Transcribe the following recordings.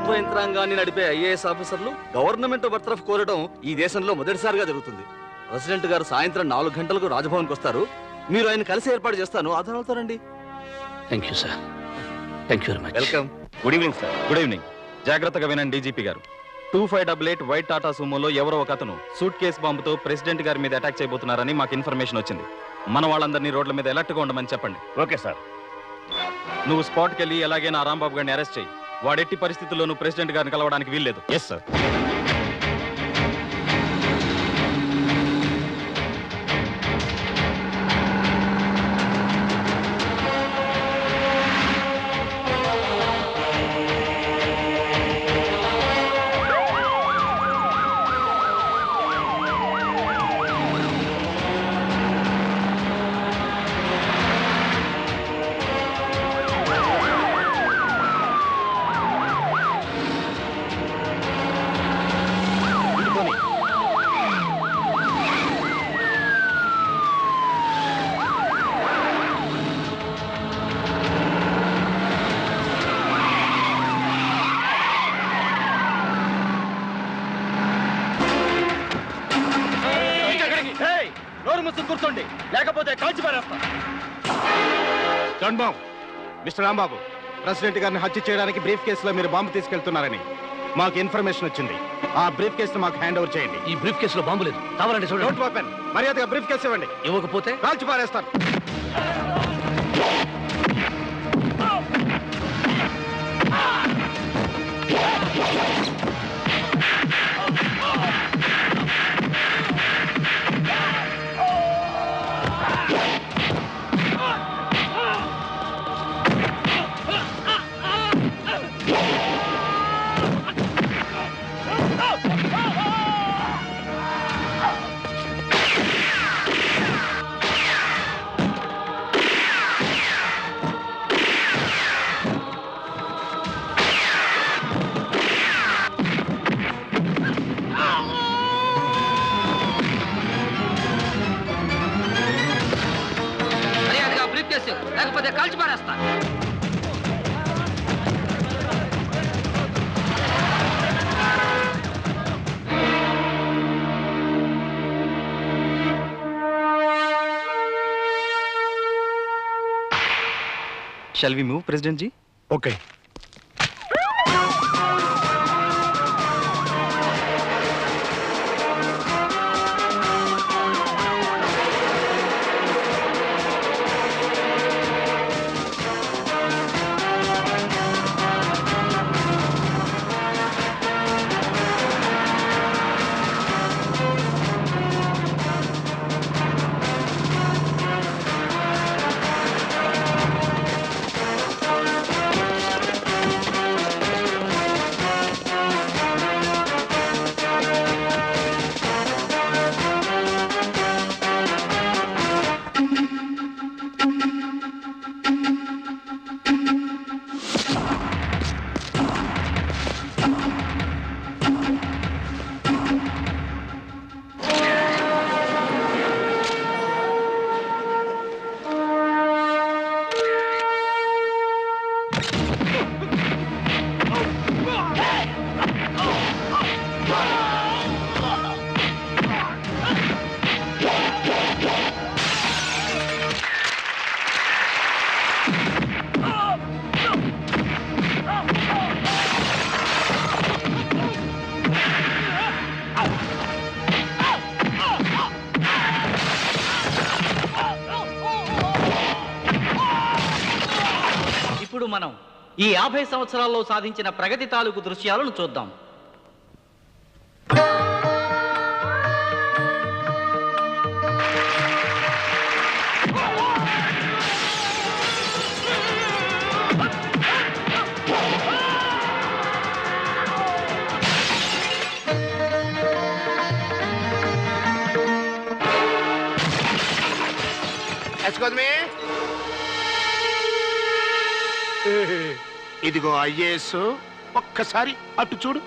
ప్రభుత్వ యంత్రాంగాన్ని నడిపే ఐఏఎస్ ఆఫీసర్లు గవర్నమెంట్ బర్తరఫ్ కోరడం ఈ దేశంలో మొదటిసారిగా జరుగుతుంది. ప్రెసిడెంట్ గారు సాయంత్రం 4 గంటలకు రాజ్భవన్కి వస్తారు. మీరు ఆయన కలిసి ఏర్పాటు చేస్తాను. ఆధారాలతో రండి. Thank you sir. Thank you very much. Welcome. Good evening sir. Good evening. జాగ్రత్తగా వినండి డీజీపీ గారు. 2588 వైట్ టాటా సుమోలో ఎవరో ఒక అతను సూట్ కేస్ బాంబుతో ప్రెసిడెంట్ గారి మీద అటాక్ చేయబోతున్నారని మాకు ఇన్ఫర్మేషన్ వచ్చింది. మన వాళ్ళందరినీ రోడ్ల మీద అలర్ట్గా ఉండమని చెప్పండి. Okay sir. నువ్వు స్పాట్కి వెళ్ళి ఎలాగైనా రాంబాబు గారిని అరెస్ట్ చేయి. వాడెట్టి పరిస్థితుల్లోనూ ప్రెసిడెంట్ గారిని కలవడానికి వీల్లేదు. Yes sir. కూర్చోండి, లేకపోతే కాల్చి పారేస్తా. బాబు, మిస్టర్ రాంబాబు, ప్రెసిడెంట్ గారిని హత్య చేయడానికి బ్రీఫ్ కేసులో మీరు బాంబు తీసుకెళ్తున్నారని మాకు ఇన్ఫర్మేషన్ వచ్చింది. ఆ బ్రీఫ్ కేసు మాకు హ్యాండ్ ఓవర్ చేయండి. ఈ బ్రీఫ్ కేసులో బాంబు లేదు. కావాలంటే చూడండి. మర్యాదగా బ్రీఫ్ కేసు ఇవ్వండి. ఇవ్వకపోతే కాల్చి పారేస్తాను. లేకపోతే కాల్చి పారేస్తా. Shall we move, President ji? Okay. మనం ఈ 50 సంవత్సరాల్లో సాధించిన ప్రగతి తాలూకు దృశ్యాలను చూద్దాం. ఇదిగో ఐఏఎస్, ఒక్కసారి అటు చూడు.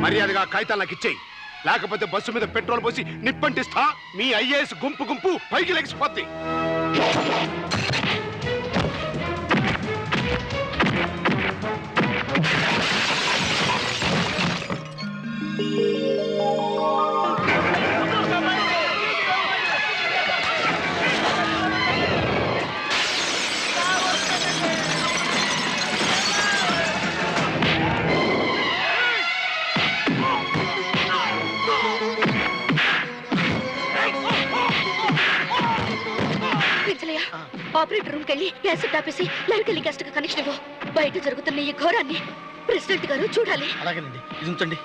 మర్యాదగా కాగితాలు నాకు ఇచ్చేయి, లేకపోతే బస్సు మీద పెట్రోల్ పోసి నిప్పంటిస్తా. మీ ఐఏఎస్ గుంపు పైకి లెగిసిపోద్ది. ఆపరేటర్ రూమ్ కెళ్ళి క్యాసెట్ ఆపేసి లైవ్ టెలికాస్ట్ కనెక్షన్ ఇవ్వు. బయట జరుగుతున్న ఈ ఘోరాన్ని ప్రెసిడెంట్ గారు చూడాలి. అలాగేనండి, ఇది ఉంచండి.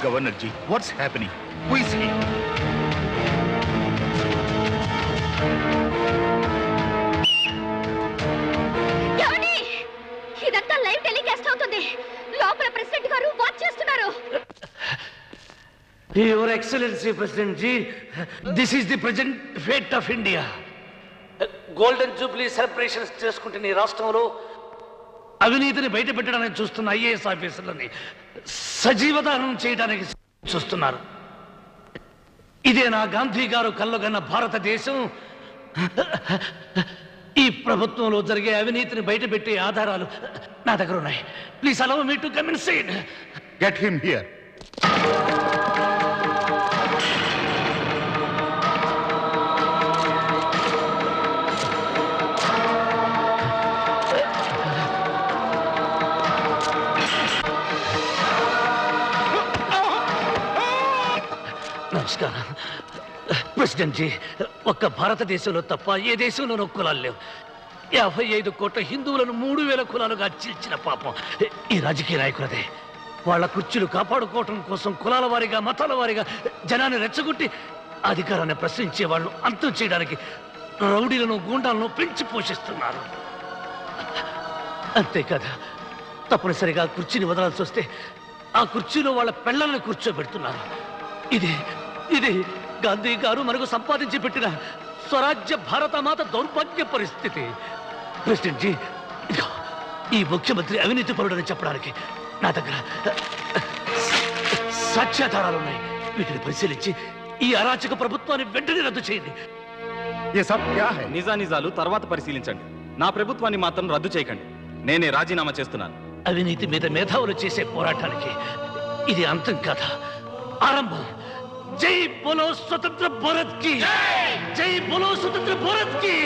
Governor Ji, what's happening? Who is he? ఏమండి? ఇదంతా లైవ్ టెలికాస్ట్ అవుతుంది. లోపల ప్రెసిడెంట్ గారు వాచ్ చేస్తున్నారు. Your Excellency, President Ji, this is the present fate of India. Golden Jubilee celebrations చేసుకుంటున్న ఈ రాష్ట్రంలో అవినీతిని బయట పెట్టడానికి చూస్తున్న ఐఏఎస్ ఆఫీసర్లని సజీవదానం చేయడానికి చూస్తున్నారు. ఇదే నా గాంధీ గారు కళ్ళగన్న భారతదేశం. ఈ ప్రభుత్వంలో జరిగే అవినీతిని బయట పెట్టే ఆధారాలు నా దగ్గర ఉన్నాయి. Please allow me to come inside. Get him here. నమస్కారం ప్రెసిడెంట్ జీ. ఒక్క భారతదేశంలో తప్ప ఏ దేశంలోనూ కులాలు లేవు. 55 కోట్ల హిందువులను 3000 కులాలుగా చీల్చిన పాపం ఈ రాజకీయ నాయకులదే. వాళ్ళ కుర్చీలు కాపాడుకోవటం కోసం కులాల వారిగా మతాల వారిగా జనాన్ని రెచ్చగొట్టి అధికారాన్ని ప్రశ్నించే వాళ్ళు అంతం చేయడానికి రౌడీలను గూండాలను పెంచి పోషిస్తున్నారు. అంతేకాదు, తప్పనిసరిగా కుర్చీని వదలాల్సి వస్తే ఆ కుర్చీలో వాళ్ళ పిల్లల్ని కూర్చోబెడుతున్నారు. ఇది ఇది గాంధీ గారు మనకు సంపాదించి పెట్టిన స్వరాజ్య భారతమాత దౌర్భాగ్య పరిస్థితి. ప్రెసిడెంట్ జీ, ఇదిగో ఈ ముఖ్యమంత్రి అవినీతి పరుడని చెప్పడానికి నా దగ్గర సాక్ష్యాధారాలున్నాయి. వీటిని పరిశీలించి ఈ అరాచక ప్రభుత్వాన్ని వెంటనే రద్దు చేయండి. ये सब क्या है? నిజానిజాలు తర్వాత పరిశీలించండి. నా ప్రభుత్వాన్ని మాత్రం రద్దు చేయకండి. నేనే రాజీనామా చేస్తున్నాను. అవినీతి మీద మేధావులు చేసే పోరాటానికి ఇది అంతం కాదా, ఆరంభం. జై బోలో స్వతంత్ర భారత్ కి, జై బోలో స్వతంత్ర భారత్ కి.